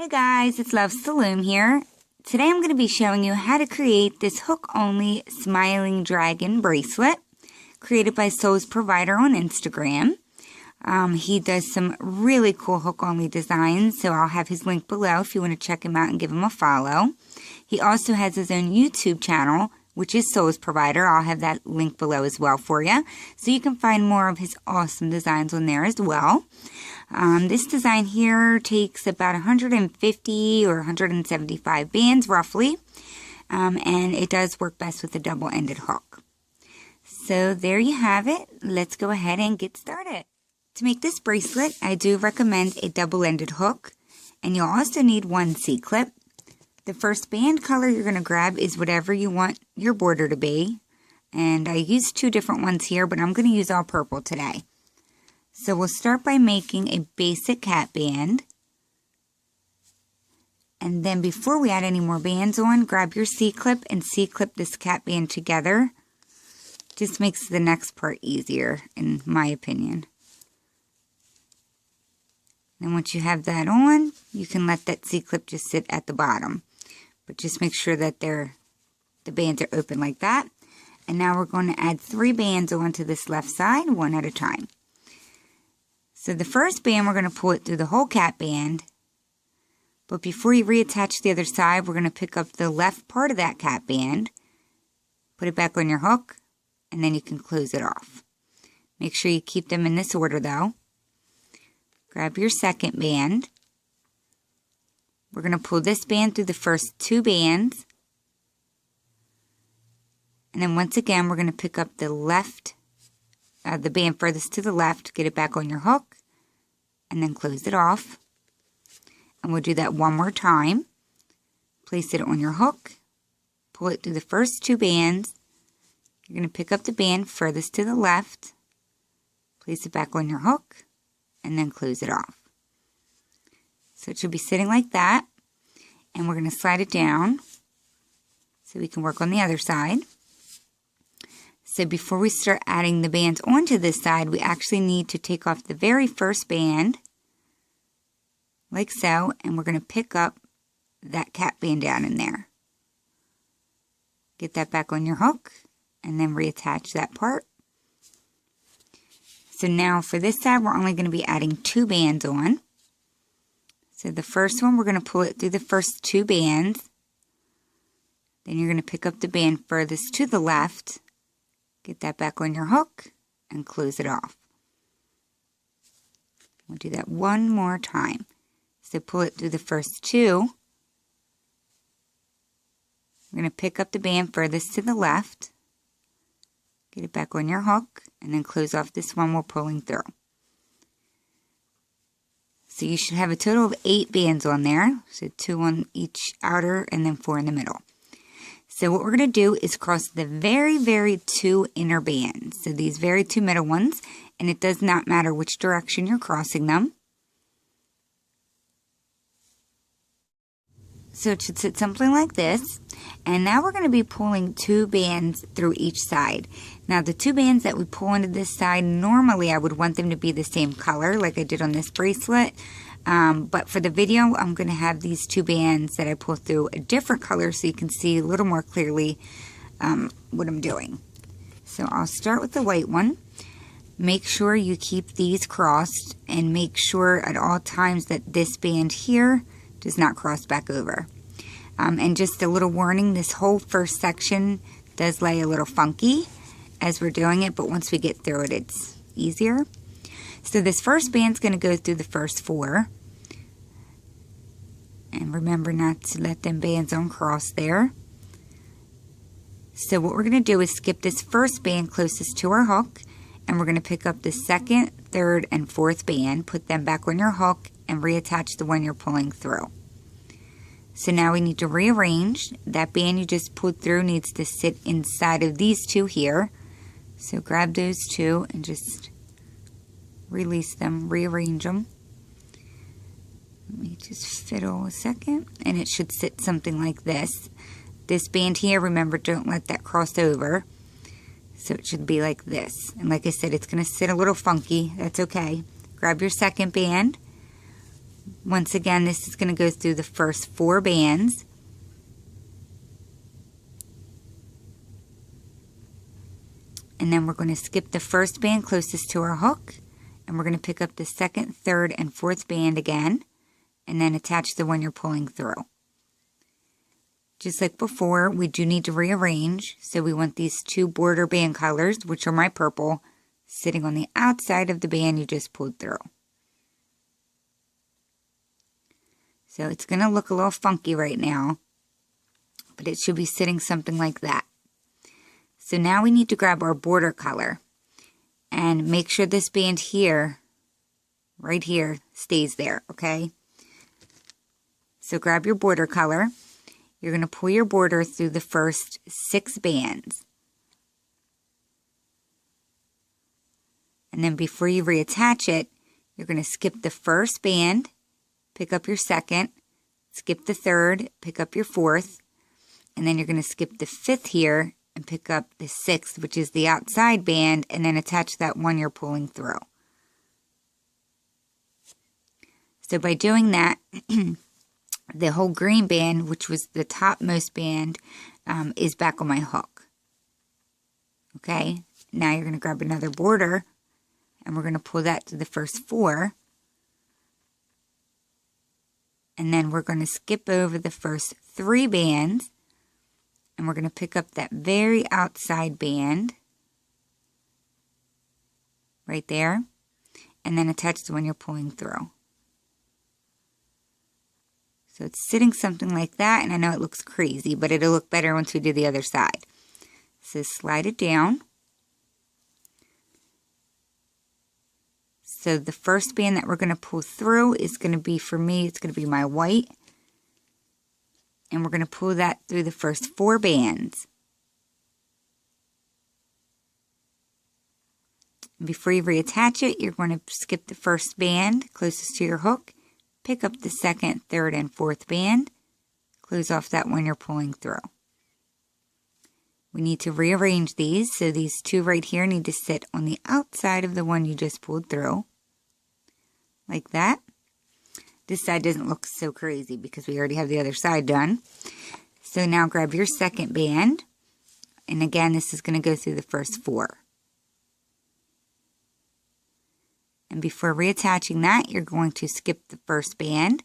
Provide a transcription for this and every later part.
Hey guys, it's Loves the Loom here. Today I'm going to be showing you how to create this hook-only smiling dragon bracelet created by Soul's Provider on Instagram. He does some really cool hook-only designs, so I'll have his link below if you want to check him out and give him a follow. He also has his own YouTube channel, which is Soul's Provider. I'll have that link below as well for you, so you can find more of his awesome designs on there as well. This design here takes about 150 or 175 bands roughly, and it does work best with a double-ended hook. So there you have it. Let's go ahead and get started. To make this bracelet, I do recommend a double-ended hook, and you'll also need one C-clip. The first band color you're going to grab is whatever you want your border to be, and I used two different ones here, but I'm going to use all purple today. So we'll start by making a basic cat band, and then before we add any more bands on, grab your C-clip and C-clip this cat band together. Just makes the next part easier, in my opinion. Then once you have that on, you can let that C-clip just sit at the bottom. But just make sure that the bands are open like that. And now we're going to add 3 bands onto this left side, one at a time. So the first band, we're going to pull it through the whole cat band. But before you reattach the other side, we're going to pick up the left part of that cat band, put it back on your hook, and then you can close it off. Make sure you keep them in this order though. Grab your second band. We're going to pull this band through the first 2 bands. And then once again, we're going to pick up the band furthest to the left, get it back on your hook, and then close it off. And we'll do that one more time. Place it on your hook, pull it through the first 2 bands. You're going to pick up the band furthest to the left, place it back on your hook, and then close it off. So it should be sitting like that, and we're going to slide it down so we can work on the other side. So before we start adding the bands onto this side, we actually need to take off the very first band, like so, and we're going to pick up that cat band down in there. Get that back on your hook, and then reattach that part. So now for this side, we're only going to be adding 2 bands on. So the first one, we're going to pull it through the first 2 bands. Then you're going to pick up the band furthest to the left, get that back on your hook, and close it off. We'll do that one more time. So pull it through the first 2. We're going to pick up the band furthest to the left, get it back on your hook, and then close off this one we're pulling through. So you should have a total of 8 bands on there. So 2 on each outer and then 4 in the middle. So what we're going to do is cross the very 2 inner bands. So these very 2 middle ones. And it does not matter which direction you're crossing them. So it should sit something like this. And now we're going to be pulling 2 bands through each side. Now the 2 bands that we pull into this side, normally I would want them to be the same color like I did on this bracelet. But for the video, I'm going to have these 2 bands that I pull through a different color so you can see a little more clearly what I'm doing. So I'll start with the white one. Make sure you keep these crossed and make sure at all times that this band here does not cross back over. And just a little warning, this whole first section does lay a little funky as we're doing it, but once we get through it, it's easier. So this first band's going to go through the first 4. And remember not to let them bands uncross there. So what we're going to do is skip this first band closest to our hook, and we're going to pick up the 2nd, 3rd, and 4th band, put them back on your hook, and reattach the one you're pulling through. So now we need to rearrange. That band you just pulled through needs to sit inside of these 2 here. So grab those 2 and just release them, rearrange them. Let me just fiddle a second, and it should sit something like this. This band here, remember, don't let that cross over. So it should be like this. And like I said, it's going to sit a little funky. That's okay. Grab your second band, Once again, this is going to go through the first 4 bands. And then we're going to skip the first band closest to our hook, and we're going to pick up the 2nd, 3rd, and 4th band again, and then attach the one you're pulling through. Just like before, we do need to rearrange, so we want these 2 border band colors, which are my purple, sitting on the outside of the band you just pulled through. So it's going to look a little funky right now, but it should be sitting something like that. So now we need to grab our border color and make sure this band here, right here, stays there, okay? So grab your border color. You're going to pull your border through the first 6 bands. And then before you reattach it, you're going to skip the first band, pick up your 2nd, skip the 3rd, pick up your 4th, and then you're going to skip the 5th here and pick up the 6th, which is the outside band, and then attach that one you're pulling through. So by doing that, the whole green band, which was the topmost band, is back on my hook. Okay, now you're going to grab another border, and we're going to pull that to the first 4. And then we're going to skip over the first 3 bands, and we're going to pick up that very outside band right there, and then attach the one you're pulling through. So it's sitting something like that, and I know it looks crazy, but it'll look better once we do the other side. So slide it down. So the first band that we're going to pull through is going to be, for me, it's going to be my white. And we're going to pull that through the first 4 bands. And before you reattach it, you're going to skip the first band closest to your hook, pick up the 2nd, 3rd, and 4th band, close off that one you're pulling through. We need to rearrange these, so these 2 right here need to sit on the outside of the one you just pulled through, like that. This side doesn't look so crazy because we already have the other side done. So now grab your 2nd band, and again, this is going to go through the first 4. And before reattaching that, you're going to skip the first band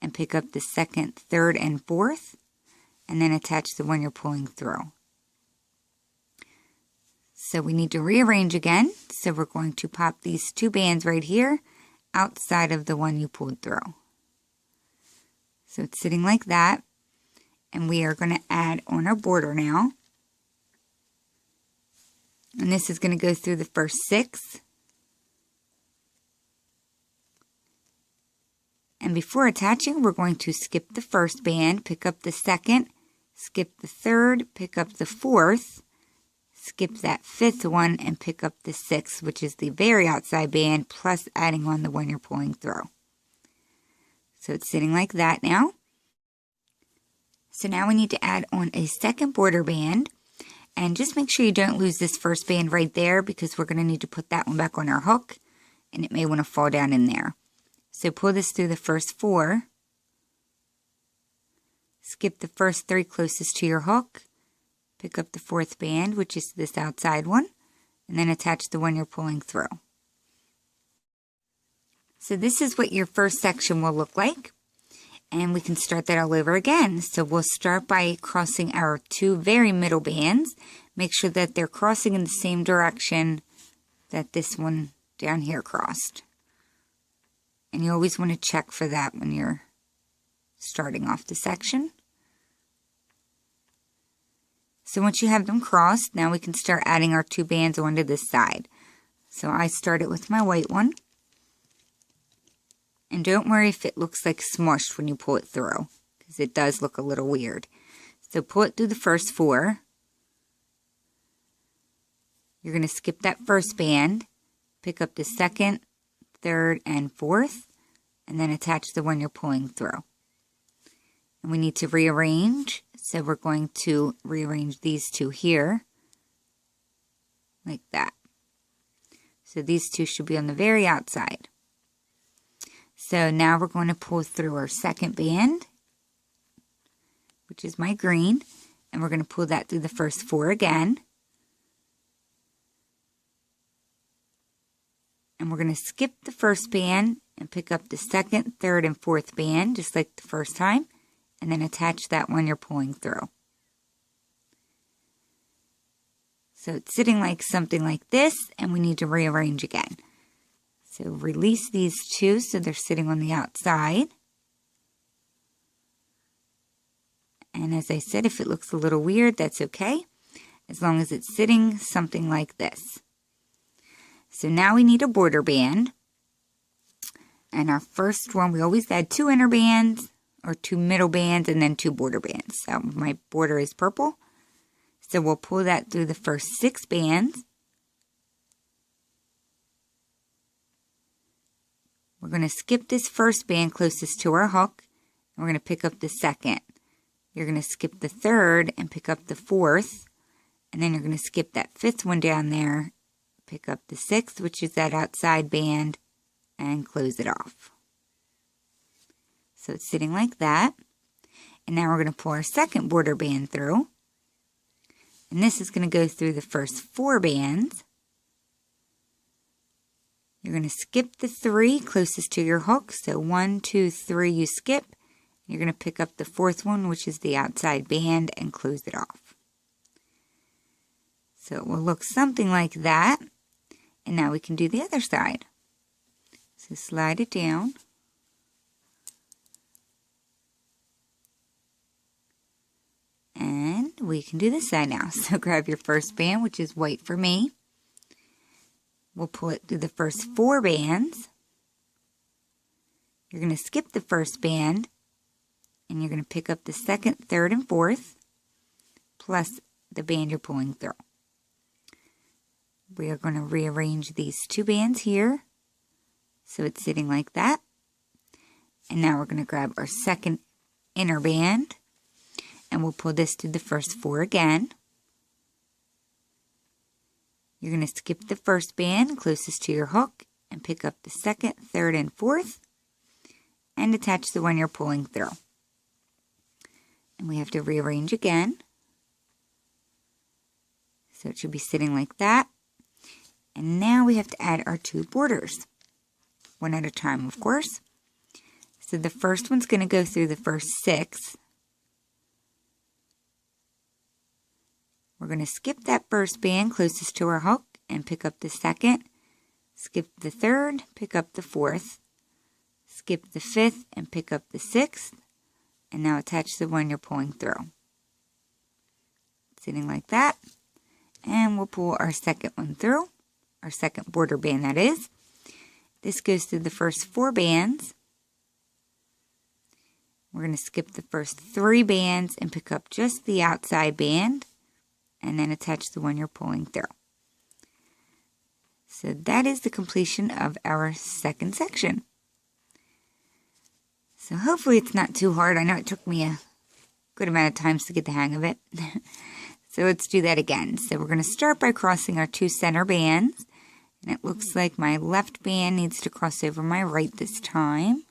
and pick up the 2nd, 3rd, and 4th, and then attach the one you're pulling through. So we need to rearrange again, so we're going to pop these 2 bands right here outside of the one you pulled through. So it's sitting like that, and we are going to add on our border now. And this is going to go through the first 6. And before attaching, we're going to skip the first band, pick up the 2nd, skip the 3rd, pick up the 4th, skip that 5th one, and pick up the 6th, which is the very outside band, plus adding on the one you're pulling through. So it's sitting like that now. So now we need to add on a 2nd border band, and just make sure you don't lose this first band right there, because we're going to need to put that one back on our hook, and it may want to fall down in there. So pull this through the first 4, skip the first 3 closest to your hook, pick up the 4th band, which is this outside one, and then attach the one you're pulling through. So this is what your first section will look like, and we can start that all over again. So we'll start by crossing our 2 very middle bands. Make sure that they're crossing in the same direction that this one down here crossed. And you always want to check for that when you're starting off the section. So once you have them crossed, now we can start adding our 2 bands onto this side. So I started with my white one. And don't worry if it looks like smushed when you pull it through, because it does look a little weird. So pull it through the first 4. You're going to skip that first band, pick up the 2nd, 3rd, and 4th, and then attach the one you're pulling through. And we need to rearrange, so we're going to rearrange these 2 here, like that. So these 2 should be on the very outside. So now we're going to pull through our second band, which is my green, and we're going to pull that through the first 4 again. And we're going to skip the first band and pick up the second, third, and fourth band, just like the first time, and then attach that one you're pulling through. So it's sitting like something like this, and we need to rearrange again. So release these two so they're sitting on the outside. And as I said, if it looks a little weird, that's okay, as long as it's sitting something like this. So now we need a border band. And our first one, we always add 2 inner bands, or 2 middle bands, and then 2 border bands. So my border is purple. So we'll pull that through the first 6 bands. We're going to skip this first band closest to our hook. And we're going to pick up the second. You're going to skip the third and pick up the fourth. And then you're going to skip that 5th one down there. Pick up the 6th, which is that outside band, and close it off. So it's sitting like that. And now we're going to pull our second border band through. And this is going to go through the first 4 bands. You're going to skip the 3 closest to your hook. So 1, 2, 3 you skip. You're going to pick up the 4th one, which is the outside band, and close it off. So it will look something like that. And now we can do the other side. So slide it down. And we can do this side now. So grab your first band, which is white for me. We'll pull it through the first 4 bands. You're going to skip the first band, and you're going to pick up the second, third, and fourth, plus the band you're pulling through. We are going to rearrange these 2 bands here, so it's sitting like that. And now we're going to grab our second inner band, and we'll pull this through the first 4 again. You're going to skip the first band closest to your hook, and pick up the second, third, and fourth, and attach the one you're pulling through. And we have to rearrange again. So it should be sitting like that. And now we have to add our 2 borders, one at a time, of course. So the first one's going to go through the first 6. We're going to skip that first band closest to our hook and pick up the second, skip the third, pick up the fourth, skip the 5th and pick up the 6th, and now attach the one you're pulling through. Sitting like that, and we'll pull our second one through. Our second border band, that is. This goes through the first 4 bands. We're going to skip the first 3 bands and pick up just the outside band, and then attach the one you're pulling through. So that is the completion of our second section. So hopefully it's not too hard. I know it took me a good amount of times to get the hang of it. So let's do that again. So we're going to start by crossing our 2 center bands. And it looks like my left band needs to cross over my right this time.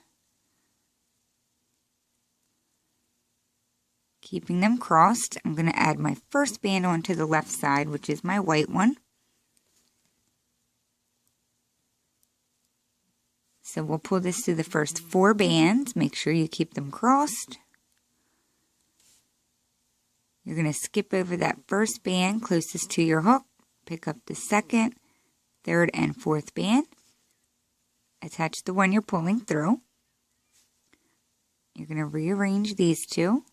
Keeping them crossed, I'm going to add my first band onto the left side, which is my white one. So we'll pull this through the first 4 bands. Make sure you keep them crossed. You're going to skip over that first band closest to your hook. Pick up the second, third, and fourth band. Attach the one you're pulling through. You're going to rearrange these 2.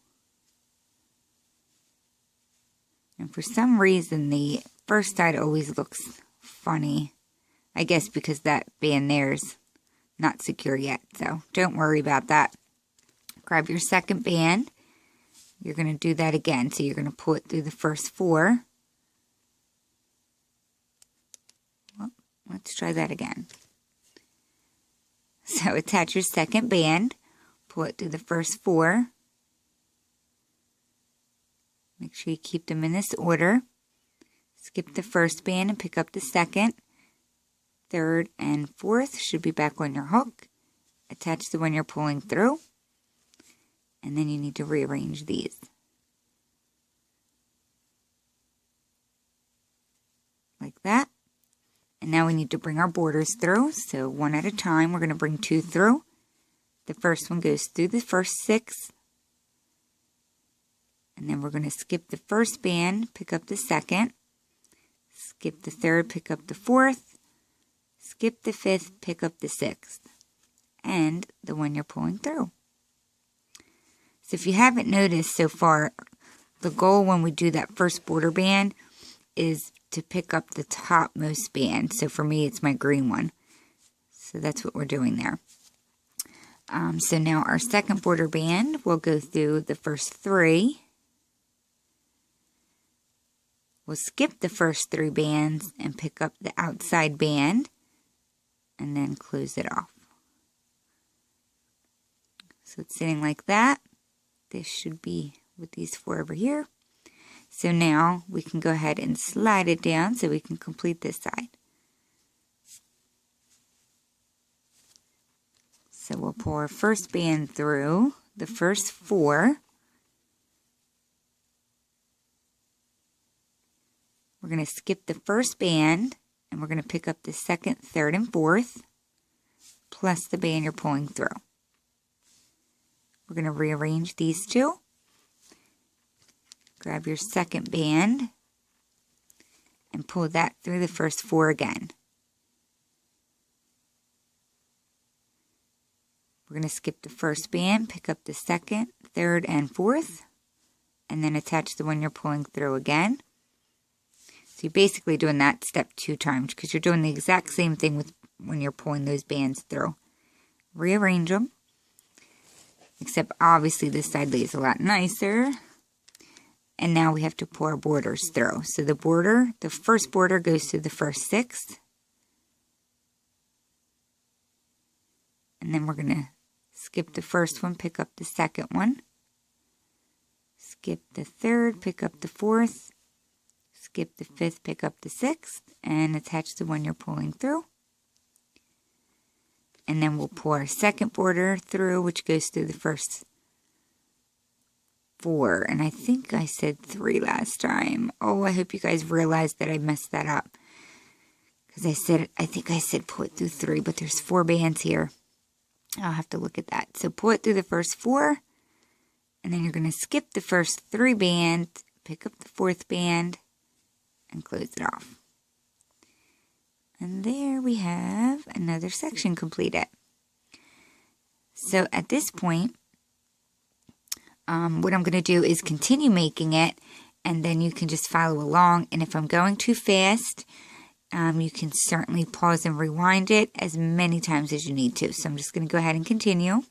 And for some reason, the first side always looks funny. I guess because that band there's not secure yet. So don't worry about that. Grab your second band. You're going to do that again. So you're going to pull it through the first 4. Well, let's try that again. So attach your second band. Pull it through the first 4. Make sure you keep them in this order. Skip the first band and pick up the second, third, and fourth. Should be back on your hook. attach the one you're pulling through, and then you need to rearrange these. Like that. And now we need to bring our borders through, so one at a time. We're going to bring 2 through. The first one goes through the first 6, and then we're going to skip the first band, pick up the second, skip the third, pick up the fourth, skip the fifth, pick up the sixth, and the one you're pulling through. So if you haven't noticed so far, the goal when we do that first border band is to pick up the topmost band. So for me, it's my green one. So that's what we're doing there. So now our second border band will go through the first 3. We'll skip the first 3 bands and pick up the outside band and then close it off. So it's sitting like that. This should be with these 4 over here. So now we can go ahead and slide it down so we can complete this side. So we'll pull our first band through the first 4. We're going to skip the first band and we're going to pick up the second, third, and fourth plus the band you're pulling through. We're going to rearrange these 2. Grab your second band and pull that through the first 4 again. We're going to skip the first band, pick up the second, third, and fourth, and then attach the one you're pulling through again. So you're basically doing that step 2 times because you're doing the exact same thing with when you're pulling those bands through. Rearrange them, except obviously this side lays a lot nicer. And now we have to pull our borders through. So the first border goes through the first 6. And then we're going to skip the first one, pick up the second one. Skip the third, pick up the fourth. Skip the fifth, pick up the sixth. And attach the one you're pulling through. And then we'll pull our second border through, which goes through the first 4, and I think I said 3 last time. Oh, I hope you guys realized that I messed that up. Because I think I said pull it through 3, but there's 4 bands here. I'll have to look at that. So pull it through the first 4, and then you're going to skip the first 3 bands, pick up the 4th band, and close it off. And there we have another section completed. So at this point, what I'm going to do is continue making it, and then you can just follow along. And if I'm going too fast, you can certainly pause and rewind it as many times as you need to. So I'm just going to go ahead and continue.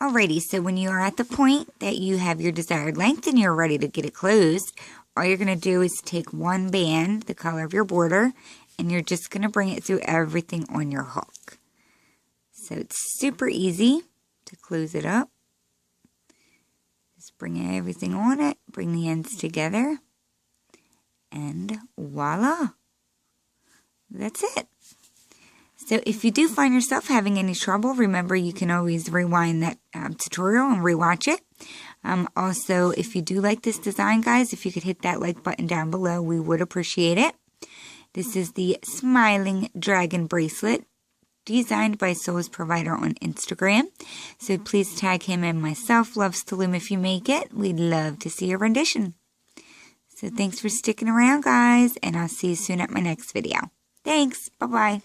Alrighty, so when you are at the point that you have your desired length and you're ready to get it closed, all you're going to do is take one band, the color of your border, and you're just going to bring it through everything on your hook. So it's super easy to close it up. Just bring everything on it, bring the ends together, and voila! That's it. So if you do find yourself having any trouble, remember you can always rewind that tutorial and rewatch it. Also, if you do like this design, guys, if you could hit that like button down below, we would appreciate it. This is the Smiling Dragon Bracelet, designed by Soul's Provider on Instagram. So please tag him and myself, Loves to Loom, if you make it. We'd love to see your rendition. So thanks for sticking around, guys, and I'll see you soon at my next video. Thanks. Bye-bye.